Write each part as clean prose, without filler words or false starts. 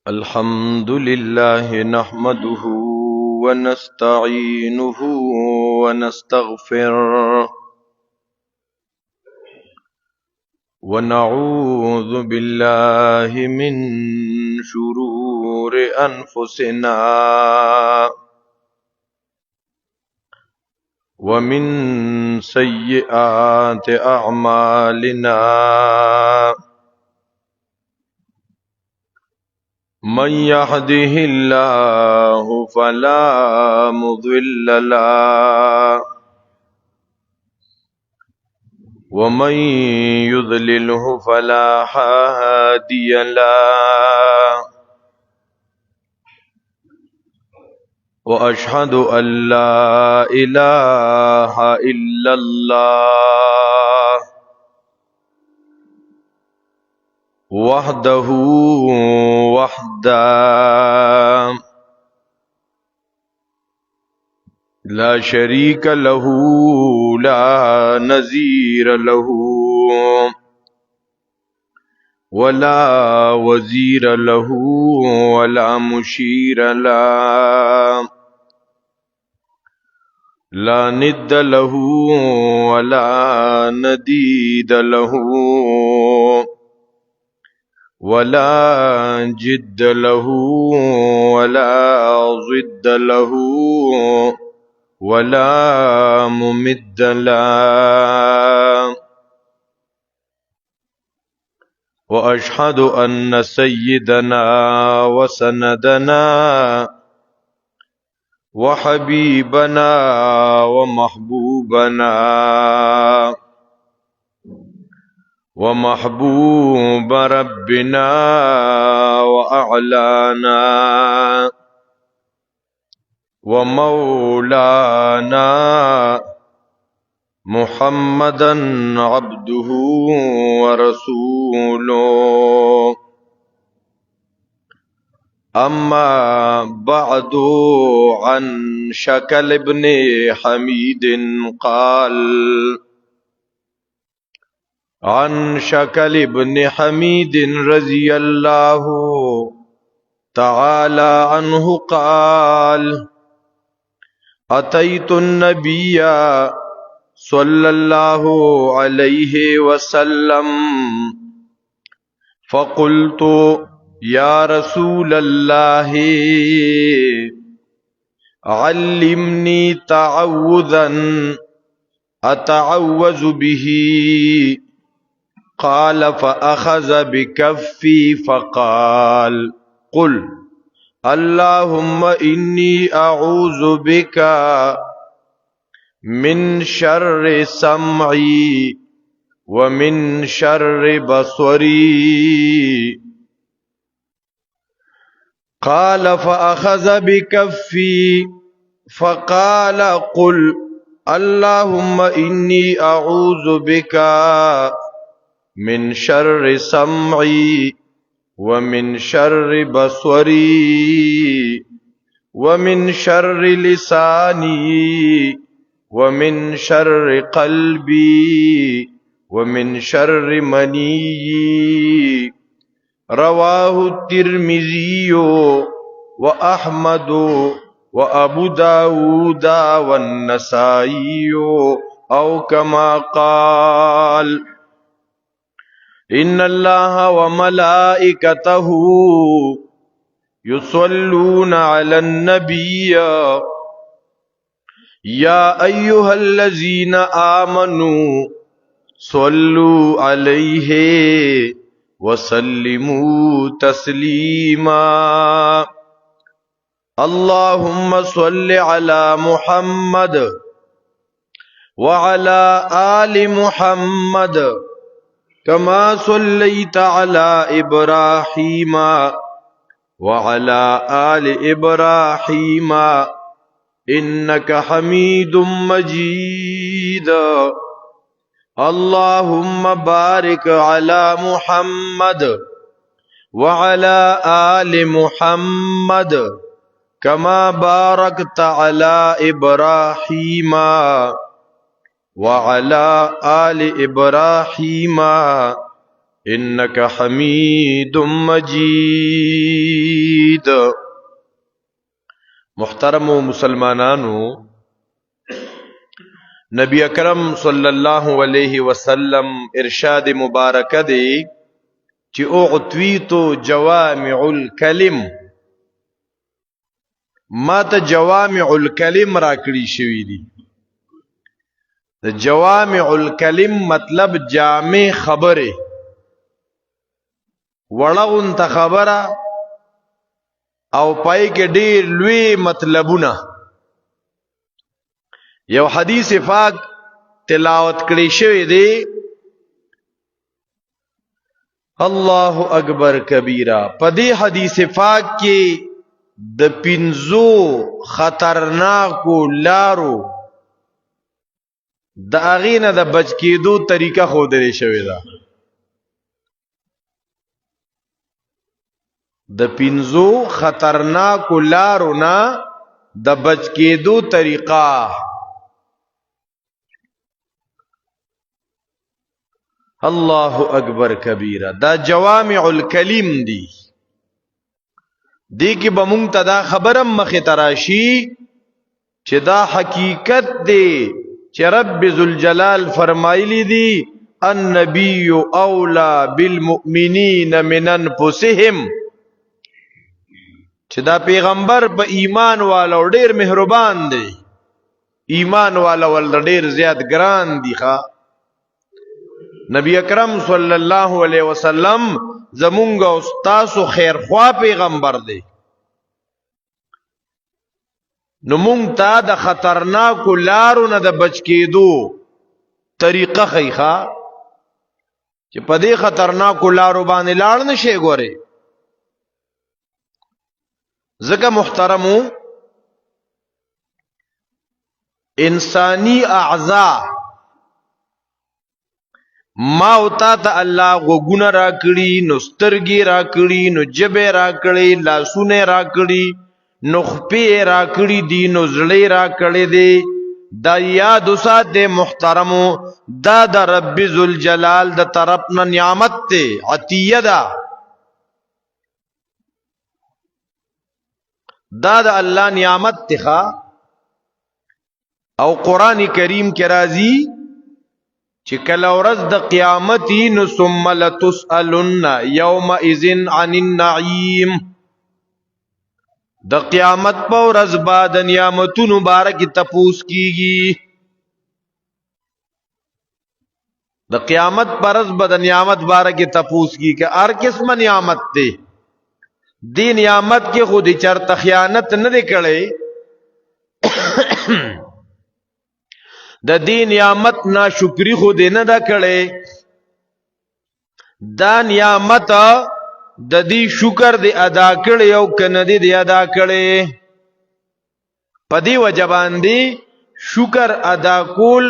الحمد لله نحمده ونستعينه ونستغفره ونعوذ بالله من شرور أنفسنا ومن سيئات أعمالنا من يهده الله فلا مضل له ومن يضلله فلا هادي له وأشهد أن لا إله إلا الله وحده لا شريك له لا نظير له ولا وزير له ولا مشير له لا ند له ولا نديد له ولا جد له ولا ضد له ولا ممد له وأشهد أن سيدنا وسندنا وحبيبنا ومحبوب ربنا وأعلانا ومولانا محمدا عبده ورسوله أما بعد عن شكل ابن حميد قال عن شكل ابن حميد رضي الله تعالى عنه قال أتيت النبي صلى الله عليه وسلم فقلت يا رسول الله علمني تعوذا أتعوذ به قال فأخذ بكفي فقال قل اللهم إني أعوذ بك من شر سمعي ومن شر بصري قال فأخذ بكفي فقال قل اللهم إني أعوذ بك من شر سمعي ومن شر بصري ومن شر لساني ومن شر قلبي ومن شر مني رواه الترمذي وأحمد وأبو داود والنسائي أو كما قال إن الله وملائكته يصلون على النبي يا أيها الذين آمنوا صلوا عليه وسلموا تسليما اللهم صل على محمد وعلى آل محمد كما صليت على إبراهيم وعلى آل إبراهيم إنك حميد مجيد اللهم بارك على محمد وعلى آل محمد كما باركت على إبراهيم وعلى آل إبراهيم إنك حميد مجيد. محترم مسلمانانو، نبی اکرم صلی اللہ علیہ وسلم ارشاد مبارک دے چی اعطیتو جوامع الکلم، ما تا جوامع الکلم راکڑی شوی دی. جوامع الکلم مطلب جامع خبره، وڑغن تا خبره او پای کې ډیر لوی مطلبونه. یو حدیث پاک تلاوت کړی شوی دی، الله اکبر کبیره. په دې حدیث پاک کې د پنځو خطرناکو لارو د اغینه د بچ کېدو طریقه ښودل شوی ده. د پنځو خطرناکو لارو نه د بچ کېدو طریقه. الله اکبر کبیره. دا جوامع الکلم دی. دی کې به مونږ ته دا خبرم مخې ته راشي چې دا حقیقت دی چې رب ذوالجلال فرمایلی دی النبی اولا بالمؤمنین من انفسهم، چې دا پیغمبر په ایمان والو ډیر مهربان دی. ایمان والو ول ډیر زیات ګران دی. نبی اکرم صلی الله علیه وسلم زمونږ او تاسو خیرخوا پیغمبر دی. نو مونږ ته د خطرناکو لارو نه د بچ کېدو طریقه ښیي چې په دې خطرناکو لارو باندې لاړ نشي. ګوره ځکه محترمو، انسانی اعضاء ما او تا ته الله غوږونه را کړي، نو سترګې را کړي، نو جبې را کړي، لاسونه را کړي، نو خپې را کړي دي، نو زړې را کړي دي. دا یاد وساته محترمو، دا د رب ذوالجلال د طرف نه نعمت ته عطیه ده. دا د الله نعمت ته. او قرآن کریم کې راځي چې کله ورځ د قیامت نو ثم لتسألن یومئذ عن النعیم. د قیامت په ورځ بعد نعمتونو مبارک تپوس کیږي. د قیامت پر ورځ بعد نعمت مبارک تپوس کیږي. هر قسمه نعمت دی. دی نعمت کې خود چرته خیانت نه دی کړی. د دې نعمت ناشکری خود نه دا کړي. دا نعمت د دې شکر دی ادا کړي او کنه دی ادا کړي. په دې وجه باندې شکر ادا کول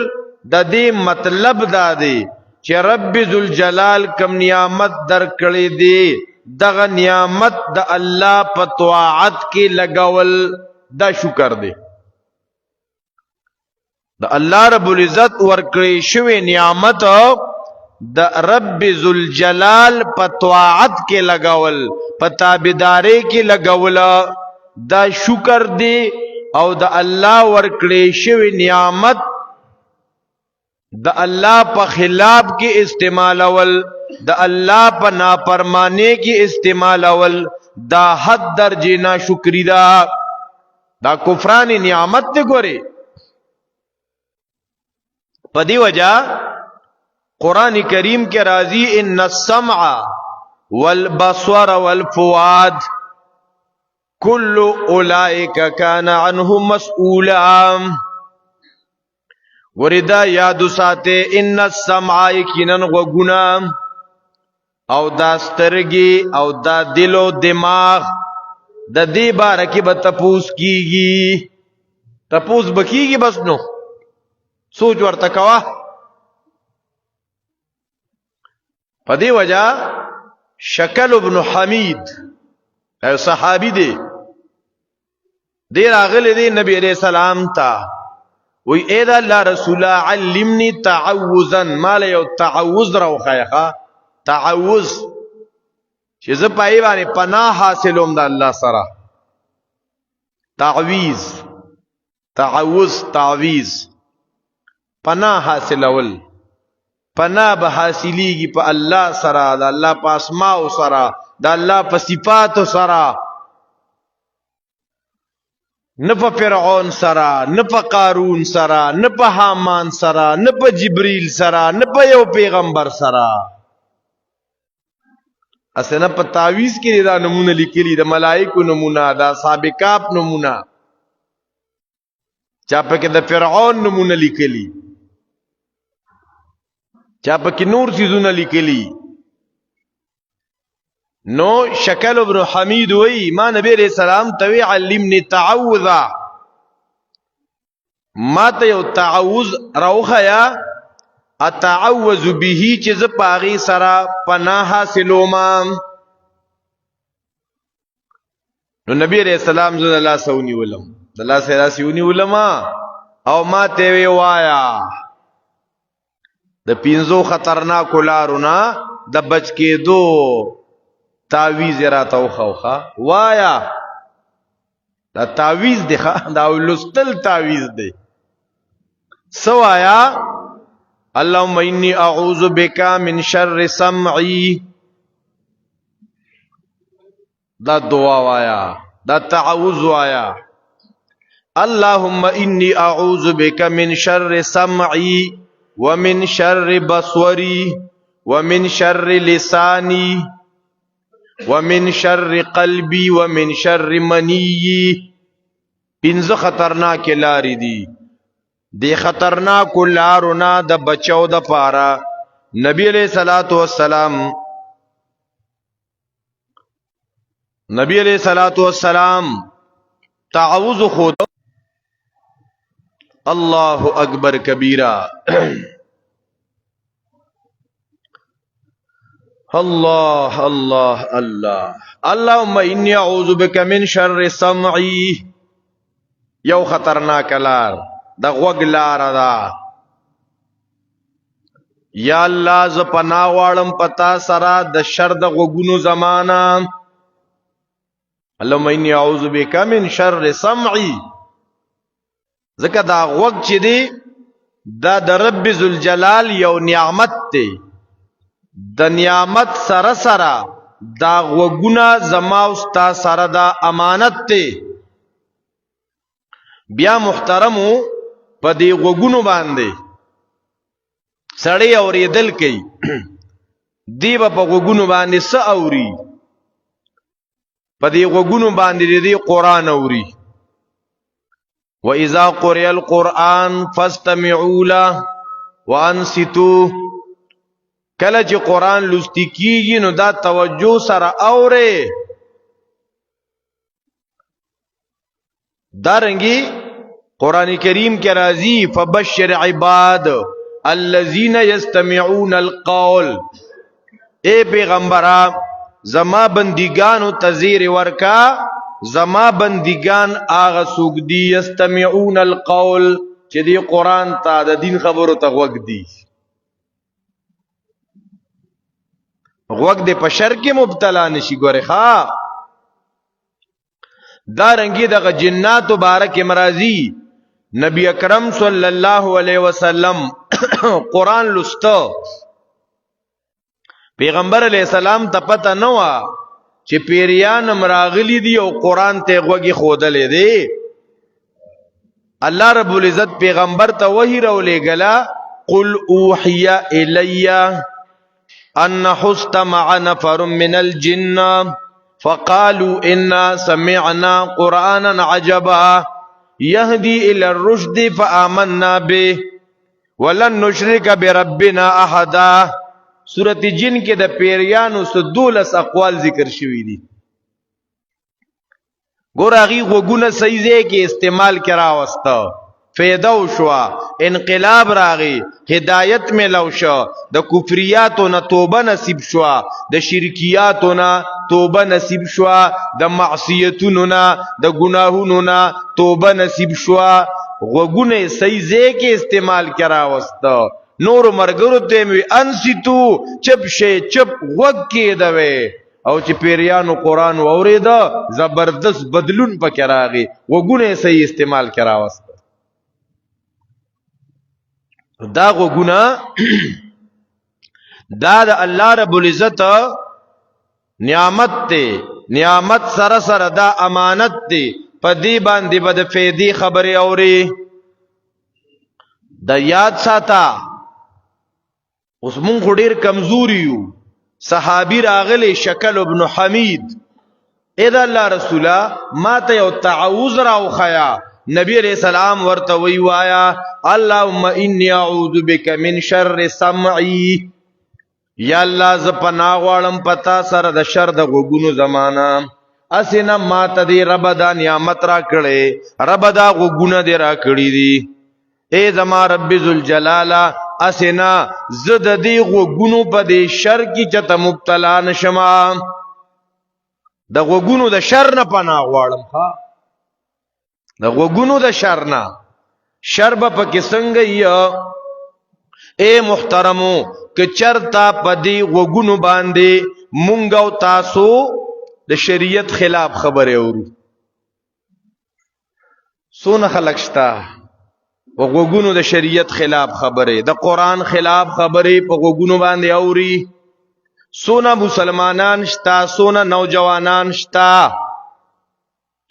د دې مطلب دا دی چې رب ذوالجلال کم نعمت در کړي دی، دغه نعمت د الله په طاعت کې لګول دا شکر دی. د الله رب العزت ورکړی شوی نعمت د رب ذوالجلال په طاعت کې لګول، په تابعداري کې لګول دا شکر دی. او د الله ورکړی شوی نعمت د الله په خلاف کې استعمالول، د الله په نافرمانی کې استعمالول، دا حد درجه ناشکری دا. دا کفران نعمت ته ګوري. پدی وجہ قرآن کریم کے راضی ان السمع والبصر والفؤاد کل اولئک کان عنہ مسئولا. وردا یاد ساتے ان السمع یقینا غوږونه او دا سترګې او دا دل او دماغ د دې باره کې به تپوس کیږي. تپوس بکیږي بس نو سوچ ورته کوا. په دې وجہ شکل ابن حمید صحابی دی، دیر راغلی دی نبی علیہ السلام تا وی اید اللہ رسول علمنی تعوذا، مال یو تعوذ رو خیخا تعوذ چې زه پای باندې پناه حاصلوم د الله سره. تعویذ تعوذ تعویذ پناه حاصلول، پناه به حاصلیږي په الله سره، د الله په اسماء سره، د الله په صفات سره، نه په فرعون سره، نه په قارون سره، نه په حامان سره، نه په جبريل سره، نه په یو پیغمبر سره. اسنه په تعویذ کې دا نمونه لیکلي، د ملائکو نمونه، د اصحاب کهف نمونه، چا په کې د فرعون نمونه لیکلي، چا په کې نور سيزونه لیکلي. نو شکل ابن حمید وی ما نبی علیہ السلام توی علمنی تعوذا، ما ته یو تعوذ راوخیا اتعوذ به چې ز پاغي سرا پناه حاصلوم. نو نبی علیہ السلام زو الله سونی ولم، د الله سره سونی علماء او ما ته وی وایا د پینزو خطرناک لارونه د بچ کېدو تعویذ را توخوخه وایا. دا تعویذ دی، دا ولستل تعویذ دی. سوایا اللهم انی اعوذ بک من شر سمعی، دا دعا وایا، دا تعوذ وایا. اللهم انی اعوذ بک من شر سمعی ومن شر بصری ومن شر لسانی ومن شر قلبی ومن شر منی. پنځه خطرناک لارې دي. د خطرناک لارونه د بچو د پاره نبی علیہ الصلوۃ والسلام تعوذ خود. اللہ اکبر کبیرہ. اللہ اللہ اللہ. اللهم انی اعوذ بک من شر سمعی، یو خطرناک لار د غوږ لار ده. یا الله ز پناه غواړم پتا سره د شر د غوږونو زمانہ. اللهم انی اعوذ بک من شر سمعی، ځکه دا غوږ چې دی دا د رب ذوالجلال یو نعمت دی. د نعمت سره سره دا غوږونه زما او ستا سره دا امانت دی. بیا محترمو په دې غوږونو باندې سړی اورېدل کوي، دی به په غوږونو باندې څه اوري؟ په دې غوږونو باندې دې قرآن اوري. وَإِذَا قُرِئَ الْقُرْآنُ فَاسْتَمِعُوا لَهُ وَأَنصِتُوا. کله چې قرآن لوستي کیږي نو دا توجه سره اوري. دارنګي قرآن کریم کې راځي فبشر عباد الذين يستمعون القول. اے پیغمبرا زما بندگانو تزیر ورکا، زما بندگان آغا سوک دی یستمعون القول چې دی قرآن تا د دین خبرو تا غوږ دی. غوږ دی په شر کې مبتلا نشي. ګوره ښا دارنګي دغه جنات مبارک مرضی نبی اکرم صلی الله علیه وسلم قرآن لستو. پیغمبر علیہ السلام ته پته نه و چې پیریان مراغلی دی او قرآن ته غوږی خودلې دی. الله رب العزت پیغمبر ته وحی راولېګلا قل اوحی الی ان استمع نفر من الجن فقالوا انا سمعنا قرانا عجبا يهدي الى الرشد فآمنا به ولن نشرك بربنا احدا. سورۃ جن کې د پیریانو 12 اقوال ذکر شوی دي. ګور هغه غوګونه صحیح ځای کې استعمال کرا وسته، فایده وشوا، انقلاب راغی، هدایت ملو شو، د کفریاتو نه توبه نصیب شوا، د شرکیاتو نه توبه نصیب شوا، د معصیتونو نه د ګناهونو نه توبه نصیب شوا. غوګونه صحیح ځای کې استعمال کرا وسته. نور مرګرو ته وی انسیتو چپ شي چپ وګ کېدوي او چې پیریانو قران اوریدا زبردست بدلون پکې راغی وګونه صحیح استعمال کرا واست دا وګونه دا د الله رب العزت نعمت ته نعمت سره سره دا امانت دی په دې باندې بد فیدی خبره اوري د یاد ساته اوس مونږ ډیر کمزوري یو صحابي راغلی شکل ابن حمید اذا الله رسولا ما ته یو تعوذ راو خیا نبی علیہ السلام ورته وی وایا اللهم انی اعوذ بک من شر سمعی یا الله ز پناه غواړم پتا سره د شر د غوګونو زمانہ اسنه ما ته دی رب دا نعمت را کړي رب دا غوګونه دی را کړی دی اے زما رب ذل جلال اسنا زد دی غوګونو په دې شر کې چته مبتلا نشما د غوګونو د شر نه پناه غواړم ها د غوګونو د شر نه شر به پکې څنګه یا اے محترمو که چرتا په دې غوګونو باندې مونږ او تاسو د شریعت خلاف خبره اورو سونه خلک شتا وګونو د شریعت خلاف خبره د قران خلاف خبره په وګونو باندې اوري سونه مسلمانان شتا سونه نوجوانان شتا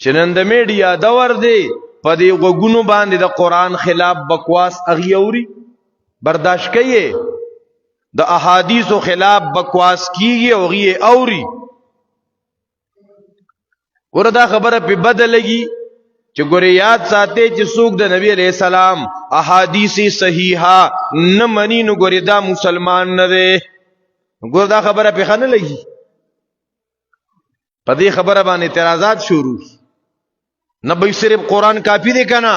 چنن د میډیا دور دی په دې وګونو باندې د قران خلاف بکواس اغي اوري برداشت کوي د احادیثو خلاف بکواس کیږي او غي اوري وردا خبره په بدلږي چې ګوري یاد ساتي چې څوک د نبی علیہ السلام احادیث صحیحه نه مني نو ګوري دا مسلمان نه دی ګور دا خبره په خنه لګي په دې خبره باندې اعتراضات شروع نه به صرف قران کافی دی کنه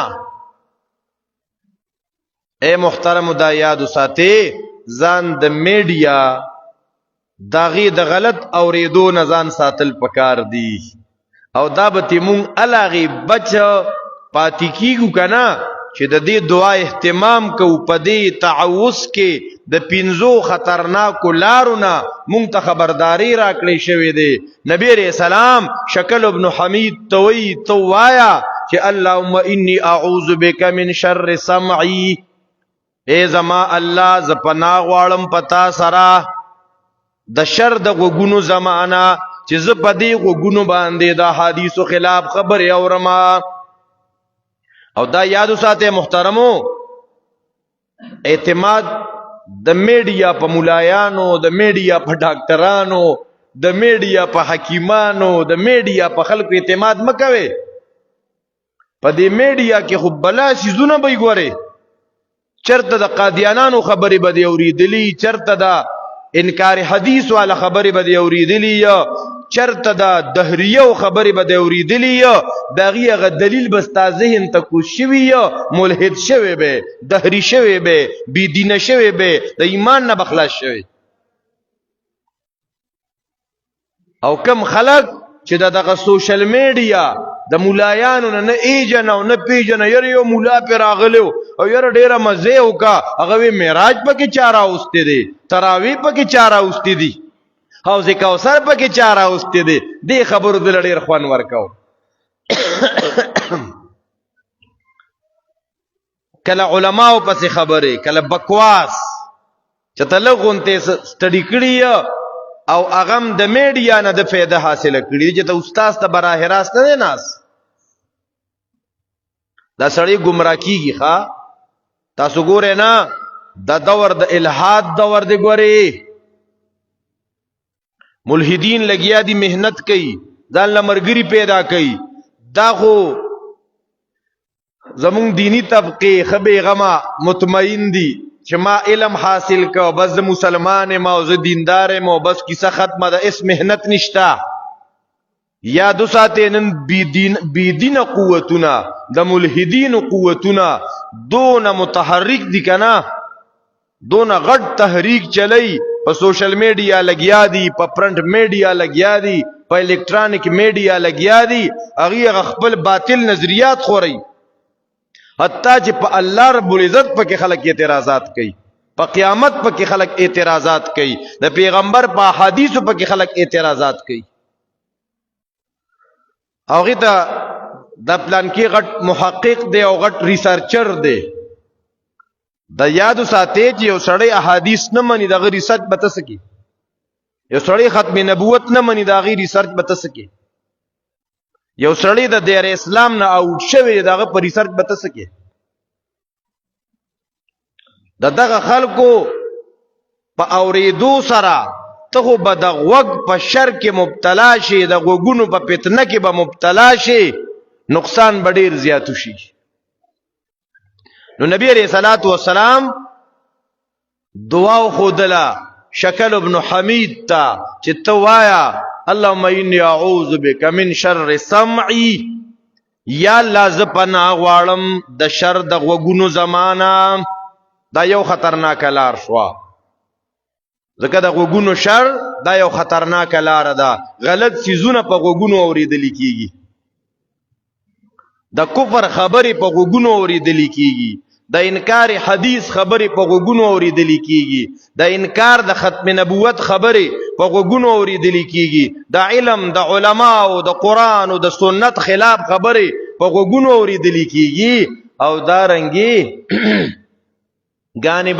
اے محترم دا یاد ساتي ځان د میډیا داغي د غلط اوریدو نه ځان ساتل پکار دی او دا به تیمون الاغي بچ پاتې کیږو کنه چې د دې دعا اهتمام کو په دې تعوذ کې د پینزو خطرناکو لارونه مونږ ته خبرداري راکړې شوې ده نبی رسول سلام شکل ابن حمید توي توایا چې اللهم انی اعوذ بک من شر سمعی اے زما الله ز پناه غواړم پتا سره د شر د غوګونو زمانہ چې ز پدې غوګونو باندې د حدیثو خلاف خبر اورما او دا یادو ساته محترمو اعتماد د میډیا په مولایانو د میډیا په ډاکټرانو د میډیا په حکیمانو د میډیا په خلکو اعتماد مکوي په دې میډیا کې خو بلا شیزونه به ګوره چرته د قادیانانو خبرې به اوریدلی چرته د انکار حدیث والا خبرې به اوریدلی یا چرته د دهریو خبرې به اوریدلی یا دغه غ دلیل بستا ذهن ته کو شوی یا ملحد شوی به دهری شوی به بی دین شوی به د ایمان نه بخلاص شوی او کم خلق چې دغه سوشل میډیا د مولایانو نه ایجن او نه پیجن یو مولا پر راغلو او یره ډیره مزه وکا هغه معراج پکې چاره اوسته دي تراوی پکې چاره اوسته دي حوض کوثر پکې چاره اوسته دي دې خبرو دل ډیر خوان ورکاو کله علماء پس خبره کله بکواس چته لغونته سټډی کړی او اغم د میډیا نه د فایده حاصله کړی چې ته استاد ته براه راست نه ناس دا سړی گمراه کیږي ښا تاسو ګورئ نه دا دور د الہاد دور دی ګورئ ملحدین لګیا دي مهنت کوي ځان لمرګری پیدا کوي دا خو زمون دینی طبقه خبي غما مطمئن دي چې ما علم حاصل کو بس مسلمان ما او دیندار ما بس کیسه ختمه ده اس مهنت نشتا یا دو ساته نن بی دین قوتنا د ملحدین قوتنا دون متحرک دي کنا دون غټ تحریک چلی په سوشل میډیا لګیا دي په پرنٹ میډیا لګیا دي په الکترونیک میډیا لګیا دي هغه خپل باطل نظریات خوري حتی چې په الله رب العزت په کې خلک اعتراضات کوي په قیامت پکې خلک اعتراضات کوي، د پیغمبر په حدیثو پکې خلک اعتراضات کوي. هغه ته د پلان کې غټ محقق دی او غټ ریسرچر دی. د یادو ساتي چې یو سړی احادیث نه مني دغه ریسرچ به تاسو کې، یو سړی ختم نبوت نه مني دغه ریسرچ به تاسو کې، یو سړی د دیر اسلام نه اوټ شوی دغه په ریسرچ به تاسو کې. دغه خلکو په اوریدو سره ته خو به د غوږ په شر کې مبتلا شي، د غوږونو په فتنه کې به مبتلا شي، نقصان به ډیر زیات شي. نو نبی علیہ الصلوۃ والسلام دعا خودلا شکل ابن حمید تا چې تو وایا اللهم انی اعوذ بک من شر سمعی، یا الله ز پناه غواړم د شر د غوږونو زمانہ. دا یو خطرناک لار شو، ځکه د غوږونو شر دا یو خطرناک لار ده. غلط سيزونه په غوږونو اوریدل کیږي، د کفر خبرې په غوږونو اوریدل کیږي، د انکار حدیث خبرې په غوږونو اوریدل کیږي، د انکار د ختم نبوت خبرې په غوږونو اوریدل کیږي، د علم د علما او د قران او د سنت خلاف خبرې په غوږونو اوریدل کیږي. او دا رنګي غانې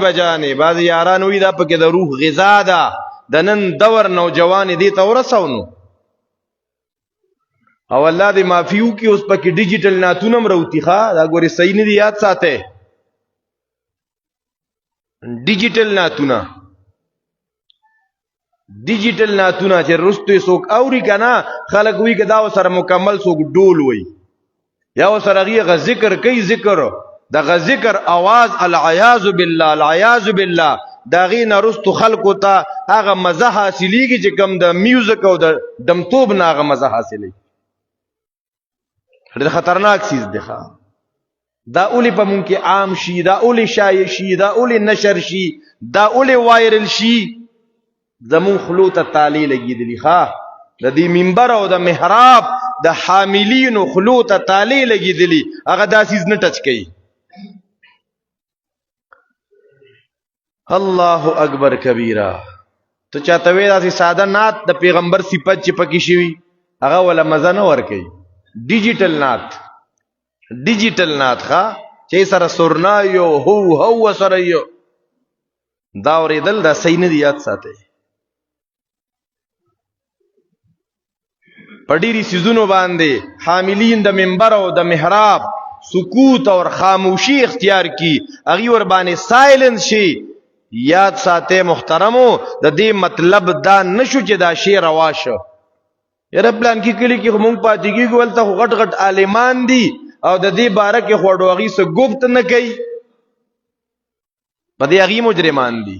بجانې بعض یاران وی دا پکې د روح غذا ده. د نن دور نوجوان دي ته ورسونو او الله دې معافیو کې اوس پکې ډیجیټل ناتونه مروتی ښا دا ګوري صحیح نه دی، یاد ساته ډیجیټل ناتونه چې رستو څوک اوري کنه خلک وی کدا سره مکمل څوک ډول وي یا سره غي ذکر کوي، ذکر دغه ذکر आवाज العیاذ بالله دا غي نرستو خلکو ته هغه مزه حاصلېږي چې کم د میوزیک او د دمتوب نه هغه مزه حاصلېږي. ډېر خطرناک چیز دی ښا. دا اولی په مونږ کې عام شي، دا اولی شایع شي، دا اولی نشر شي، دا اولی وایرل شي، زمون خلو ته تالی لګېدلی ښا. د دې منبر او د محراب د حاملینو خلو ته تالی لګېدلی، هغه دا چیز نه ټچ کوي. الله اکبر کبیره. ته چاته وې داسې ساده نعت د پیغمبر صفت چې پکې شوي هغه ولا مزه نه ور کوي. ډیجیټل نعت ښا چې سره سرنا یو هو سره یو دا اوریدل دا صحیح نه دی، یاد ساتي. پډيري سيزونو باندې حاملین د منبر او د محراب سکوت اور خاموشی اختیار کی، اغي ور باندې سایلنس شي. یاد ساته محترمو د دې مطلب دا نشو چې دا شی رواشه یره پلان کې کلی کې مونږ پاتې کېږو ولته غټ غټ عالمان دي او د دې باره کې خوړوغي سه گفت نه کوي، په دې هغه مجرمان دي.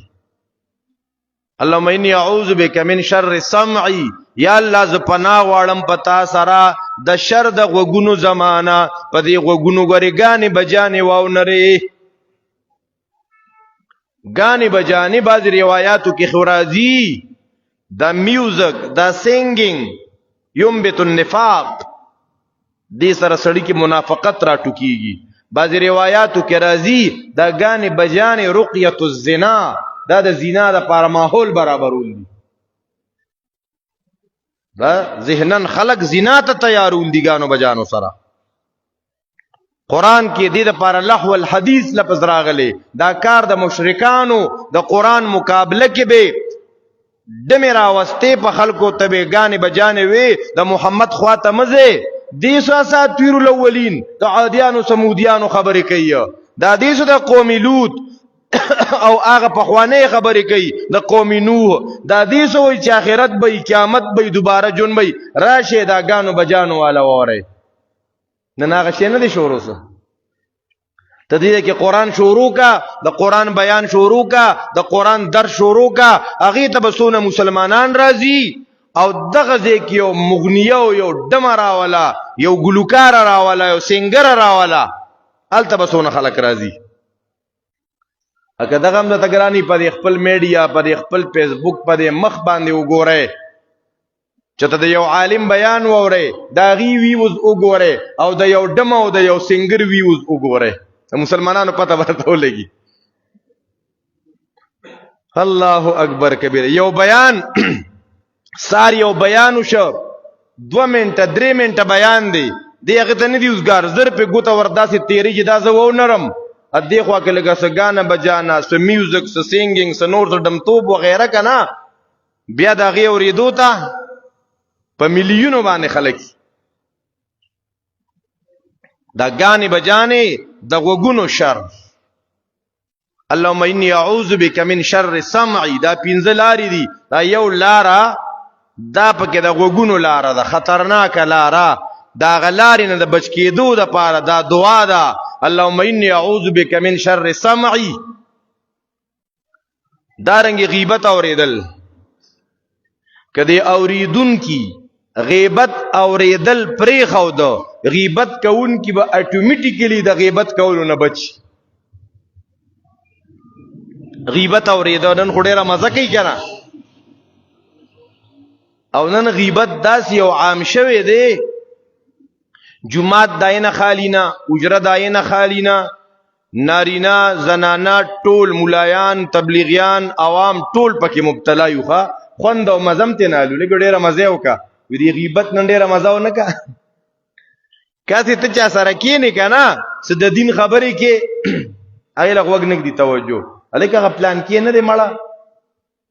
اللهم انی اعوذ بک من شر سمعی، یا الله ز پناه واړم پتا سرا د شر د غوګونو زمانہ. په دې غوګونو غریګانی بجانی واو نری غانی بجانی. بعض روایتو کې خورازی د میوزک د سینګینګ ينبت النفاق، دې سره سړی کې منافقت را ټوکیږي. بعض روایتو کې راځي د غانی بجانی رقیه الزنا، دا د زنا د پاره ماحول برابرول دي. دا ذهنن خلق زنا ته تیارول دي غانو بجانو سره. قران کې دې د پاره لحو الحديث لفظ راغلي. دا کار د مشرکانو د قران مقابله کې به دمه راوسته په خلکو تبه غانې بجانې وي د محمد خواته مزه دې ساسات تیر الاولین د عادیانو سمودیانو خبرې کوي، دا دې د قوم لوط او هغه په خوانه خبرې کوي د قوم نوح، دا دې سوې چې آخرت به قیامت به دوباره جون به راشه دا غانو بجانو والا وره نه هغه شي نه دي شروع سه. ته دې کې قران شروع کا، د قران بیان شروع کا، د قران درس شروع کا، هغه ته بسونه مسلمانان راضي او دغه ځکه یو مغنیه یو دمرا والا یو ګلوکار را والا یو سنگر را والا الته بسونه خلک راضي. اګه دغه هم د تګرانی په خپل میډیا په خپل فیسبوک په مخ باندې وګوره چته د یو عالم بیان ووره دا غي ویوز وګوره او د یو دم او د یو سنگر ویوز وګوره، مسلمانانو پته ورته ولګي. الله اکبر کبیر. یو بیان سار یو بیان شو 2 منټه 3 منټه بیان دی هغه ته نه دی وزګار زر په ګوته ورداسې تیری چې دا زه و نرم ا دې خوا کې لګه سګانه بجانا س میوزیک س سینګینګ س نور س دمتوب وغیرہ کنا بیا دا غي اوریدو ته په میلیونو باندې خلک دا غانې بجانې د غوګونو شر. اللهم انی اعوذ بک من شر سمعی دا پنځه لارې دي دا یو لاره دا پکې د غوګونو لاره ده خطرناک لاره دا غلارې نه د بچ کېدو د پاره دا دعا ده اللهم انی اعوذ بک من شر سمعی. دارنګ غیبت اوریدل کدی اوریدون کی غیبت اوریدل پرې خو دو غیبت کون کی به اتوماتیکلی د غیبت کولو نه بچ. غیبت اوریدل نن خډيره مزه کوي کنه او نن غیبت داس یو عام شوه دی جمعات داینه خالینا اجره داینه خالینا نارینا زنانا ټول مولایان تبلیغیان عوام ټول پکې مبتلا یو ښا خوند او مزم ته نالو لګ ډیره مزه وکا وی غیبت نن ډیره مزه ونه کا کاته ته چا سره کې نه کنه څه د دین خبرې کې اغه لغوګ نه دی توجه الیکه پلان کې نه دی مړه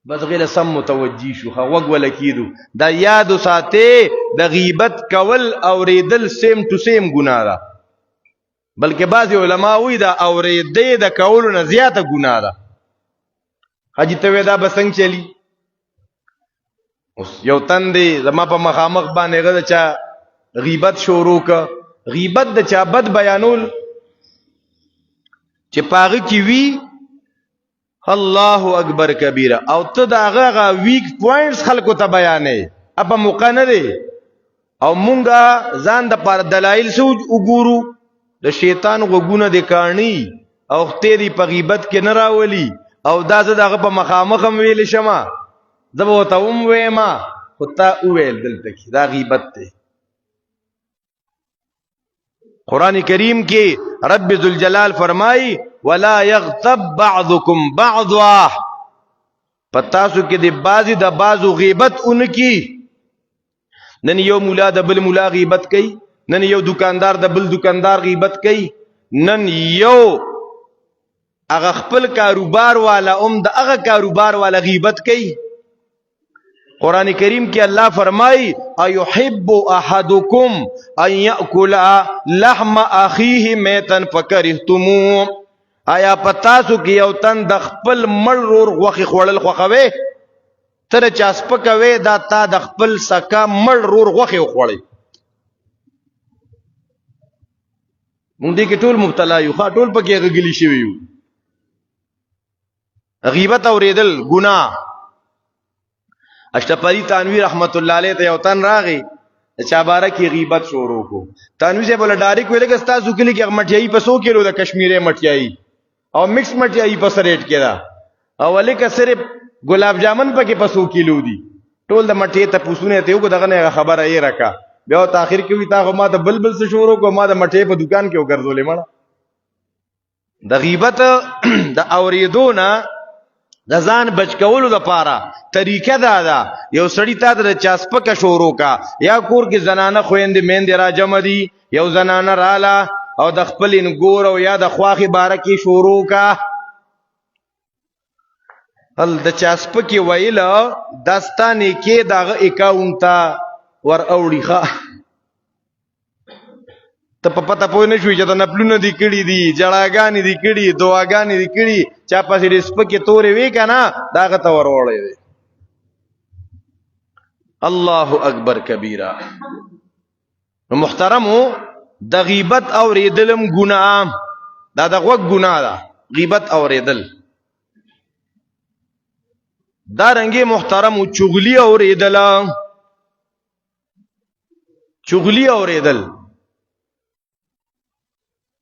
بس غیر سم متوجی شو وګ ولا کیدو دا یاد ساته د غیبت کول اوریدل سیم ټو سیم ګناه ده بلکې بعض علما وی دا اوریدې د کول نه زیاته ګناه ده. حاجی ته دا بسنګ چلی اوس یو تندې زما په مخامخ باندې غل چا غیبت شروع ک غیبت د چا بد بیانول چې پاغه کی وی الله اکبر کبیره او ته دا هغه ویک پوینټس خلکو ته بیانې اپا موقع نه دی او مونږه ځان د پر دلایل سوج وګورو د شیطان غوګونه د کارنی او ته دی په غیبت کې نه راولي او دا زه دغه په مخامخ ویل شمه زبو ته وېما خطا ویل دلته کې دا غیبت دی. قران کریم کې رب ذوالجلال فرمایي ولا یغتب بعضکم بعضا پتاسو کې د بازي د بازو غیبت اونکی نن یو مولا د بل مولا غیبت کوي نن یو دکاندار د بل دکاندار غیبت کوي نن یو هغه خپل کاروبار والا د هغه کاروبار والا غیبت کوي. قران کریم کې الله فرمایي ايحب احدکم ان یاکل لحم اخیه میتا فکرهتموه آیا پتاسو کې یو تن د خپل مړ رور غوخي خوړل خوخوي تر چا سپکوي دا تا د خپل سکا مړ رور غوخي خوړی. مونږ دې کې ټول مبتلا یو ښا ټول پکې غلي شوی یو. غیبت اوریدل ګناه. اشتپری تانوی رحمت الله علیه ته یو تن راغی چا بارا کی غیبت شروع کو تانوی سے بولا ډایرک ویل کہ تاسو کلی کې مټیای په 100 کیلو د کشمیری مټیای او مکس مټیای په سریټ کې دا او ولیک صرف ګلاب جامن پکې په 100 کیلو دي ټول د مټی ته پوسونه ته یو دغه خبره یې راکا بیا تاخير کې وی تا ما د بلبل سے شروع کو ما د مټی په دکان کې وګرځولې مړه د غیبت د اوریدونه د ځان بچ کولو د پاره طریقه دا یو سړی ته د چاسپکه شروع کا یا کور کې زنانه خويندې میندې را جمع دي یو زنانه رااله او د خپل انګور او یا د خواخي بارکی شروع کا ال د چاسپکه ویل داستانې کې دغه اکاونټ ور اوړي ښه ته په پتا پوه نه شوې چې دا نپلونه دي کړي دي جړاګانې دي کړي دعاګانې دي کړي چا پسې دې سپکې تورې وې کنه داغه ته ور وړې دي. الله اکبر کبیره. محترمو د غیبت اوریدلم ګناه دا دغه ګناه ده غیبت اوریدل. دا رنګي محترمو چغلی اوریدل چغلی اوریدل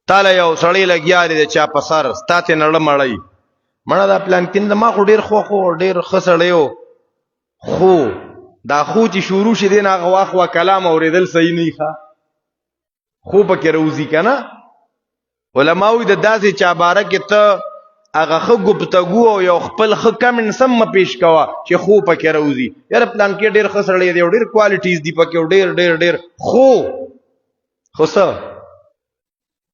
تاله یو سړی لګیا دی چا په سر ستاته نړ مړی مړه دا پلان کیند ما خو ډیر خو ډیر خسړیو خو دا خو چې شروع شې دین هغه واخوا کلام اوریدل صحیح نه ښه خو پکې روزي کنه علماوی د داسې چا باره کې ته هغه ښه گفتگو او یو خپل ښه کمنټ سم پیش کوه چې خو پکې راوځي یاره پلان کې ډېر ښه سړی دی او ډېر کوالټیز دي پکې او ډېر ډېر ډېر خو څه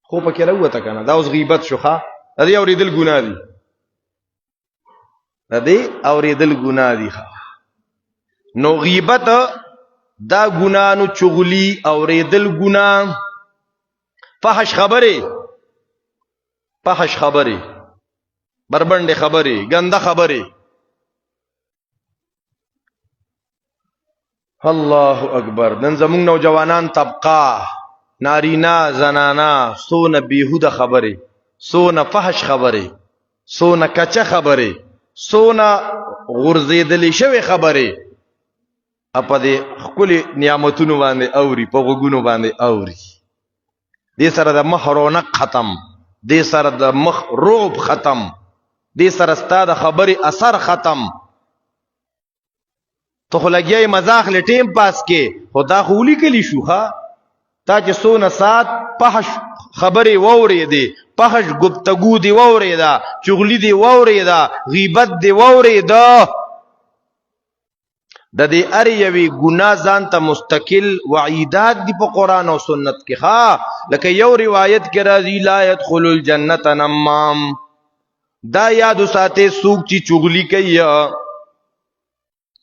خو پکې راووته که نه دا اوس غیبت شو ښه د دې اورېدل ګناه دي د دې اورېدل ګناه دي نو غیبت دا ګناه نو چغلی اورېدل ګناه فحش خبرې بربنډې خبرې ګنده خبرې الله اکبر نن زمونږ نوجوانان طبقه نارینا زنانا سونه بیهوده خبرې سونه فحش خبرې سونه کچه خبرې سونه غورځېدلې شوې خبرې اپا دې ښکلې نعمتونو باندې اوري په غوږونو باندې اوري دې سره د مخ رونق ختم دې سره د مخ رعب ختم دې سره ستا د خبرې اثر ختم ته خو لګیای مزاح له ټیم پاس کې خو دا خو ولیکلی شو ښه تا چې څونه ساعت فحش خبرې واورېدې فحش گفتگو دې واورېده چغلي دې واورېده غیبت دې واورېده د دې هر یوې ګناه ځان ته مستقل وعیدات دي په قرآن او سنت کې ښه لکه یو روایت کې راځي لا يدخل الجنة نمام دا یاد وساتئ څوک چې چغلي کوي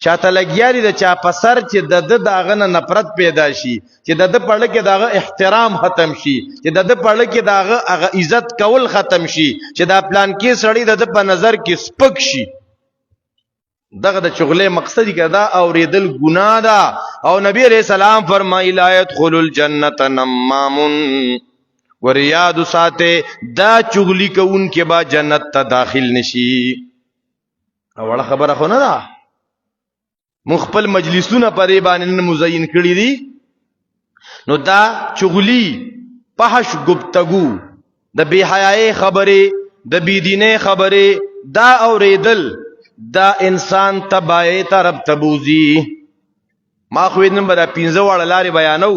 چاته لګیاري د چا په سر چې د ده د هغه نه نفرت پیدا شي چې د ده په زړه کې د هغه احترام ختم شي چې د ده په زړه کې د هغه عزت کول ختم شي چې دا پلان کې سړی د ده په نظر کې سپک شي دغه د چغلې مقصد کې دا اورېدل ګناه ده او نبی علیہ السلام فرمایي لا يدخل الجنة نمام وریاد ساته دا چغلی کون کې با جنت ته داخل نشي اوله خبره خو نه ده مخبل مجلسونه پرې باندې مزین کړی دي نو دا چغلی فحش گفتگو د بی حیاي خبره د بی دینه خبره دا اوریدل دا انسان تبای طرف تبوزی ما خو نن به 15 وړ لارې بیانو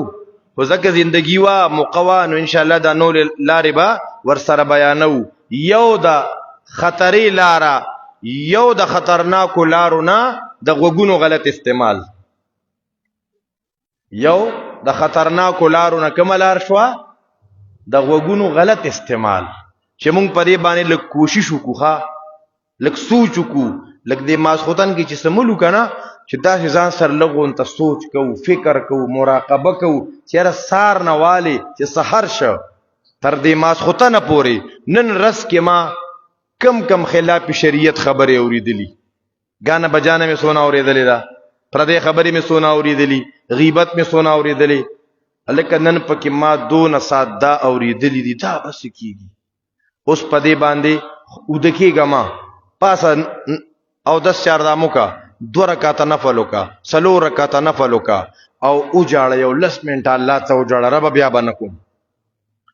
خو ځکه زندگی وا مقوا نو ان شاء الله دا نور لارې با ور سره بیانو یو دا خطرې لارا یو د خطرناکو لارو نه د غوګونو غلط استعمال یو د خطرناکو لارو نه کوم لار شو د غوګونو غلط استعمال چې مونږ په دې باندې لږ کوشش وکړو لږ سوچ وکړو لږ د ماسختن کې چې سمولو کنه چې دا ځان سر لغون ته سوچ کوو فکر کوو مراقبه کوو چې سار نه والی چې سحر شو تر دې ماسختن پورې نن رس کې ما کم خلاف شریعت خبره اوریدلی غانه بجانه می سونا اوریدلی دا پردې خبرې می سونا اوریدلی غیبت می سونا اوریدلی الکه نن پکې ما دون ساده اوریدلی دي دا بس کیږي اوس پدې باندې ودکیګه ما پاسه او 10 چاردامو کا 2 رکعات نفل وکا 3 رکعات نفل وکا او اوجاړه یو لس منټه الله ته اوجاړه رب بیا باندې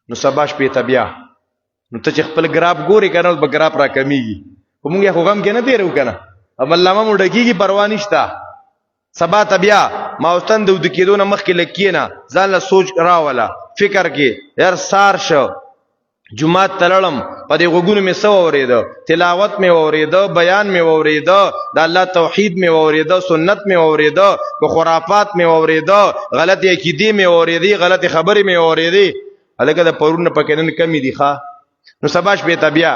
نو سباش په تبیا نو ته چې خپل ګراف ګوري کنه به ګراف را کمیږي کومه خو غم کې نه دیرو کنه املامه مو ډکیږي پروا نشتا سبا تبیا ما واستند د کېدو نه مخکې لکینا ځان له سوچ راولا فکر کې یار سار شو جمعه تللم په دې غوګونو می سو اوریدو تلاوت می اوریدو بیان می اوریدو د الله توحید می اوریدو سنت می اوریدو کو خرافات می اوریدو غلط عقیده می اوریدي غلط خبرې می اوریدي الګا د پرونه پکې نن کمی دي ښا نو سباش به تبیا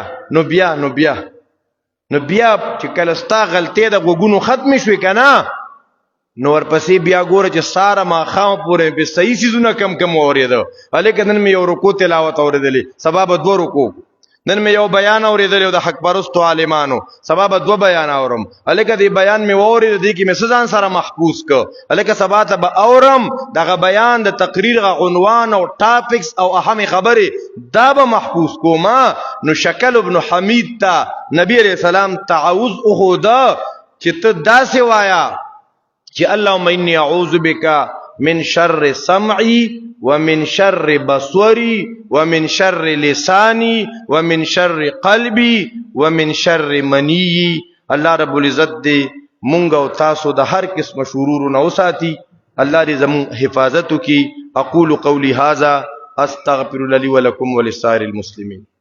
نو بیا چې کله ستا غلطي د غوګونو ختم شوي کنه نو ورپسې بیا ګوره چې ساره ما خام پورې به صحیح سيزونه کم اوریدو الکه نن مې یو رکوع تلاوت اوریدلې سبب 2 رکوع نن مې یو بیان اوریدلې د حق پرستو عالمانو سبب 2 بیان اورم الکه دې بیان مې اورید دې کې مې سزان سره محفوظ ک الکه سبا ته به اورم دغه بیان د تقریر غ عنوان او ټاپکس او اهم خبره دا به محفوظ کوما نو شکل ابن حمید تا نبی علیہ السلام تعوذ اخدا چې ته داسې وایا چې اللهم انی اعوذ بک من شر سمعي ومن شر بصري ومن شر لساني ومن شر قلبي ومن شر مني الله رب العزت دې مونږ او تاسو د هر قسم شرور نه وساتي الله دې زموږ حفاظت وکي اقول قولي هذا استغفر الله لي ولكم ولسائر المسلمين.